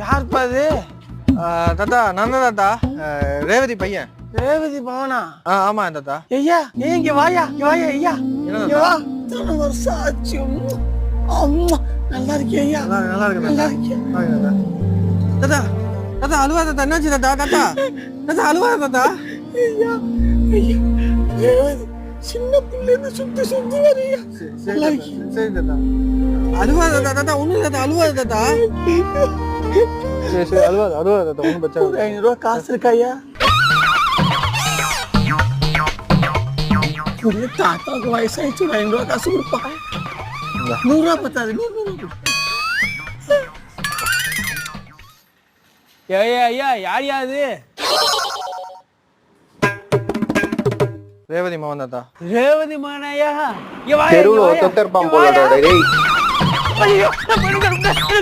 யாருப்பா அது? தாத்தா நான் தான் தாத்தா, ரேவதி பையன். ரேவதி பவனா? ஆமா தாத்தா. ஐயா நீ இங்க வாயா, இங்க வாயா ஐயா. இங்க வா. இத்தனை வருஷம் ஆச்சு. அம்மா நல்லா இருக்கியா ஐயா? நல்லா இருக்கு நல்லா இருக்கியா? தாத்தா. தாத்தா அழுவா தாத்தா. என்னாச்சு தாத்தா? தாத்தா தாத்தா அழுவா தாத்தா. ஐயா ஐயா ரேவதி சின்ன பிள்ளைங்க சுத்தி சுத்தி வரியா? நல்லா இருக்கியா? சரி தாத்தா. அழுவா தாத்தா. தாத்தா ஒண்ணும் இல்லை தாத்தா, அழுவா தாத்தா. சரி அழுவா தாத்தா, ஒன்றும் பிரச்சனை இல்லை. 500 ரூபா காசு இருக்கா ஐயா? தாத்தாவுக்கு வயசாயிடுச்சு, 500 ரூபா காசு கொடுப்பா. 100 ரூபா பத்தாது, 100 ரூபா. ஐயா யார் யாது? ரேவதி மகன் தாத்தா. ரேவதி மகன் ஐயா? தெருவுல ஒருத்தர் இருப்பான் போல. ஐயோ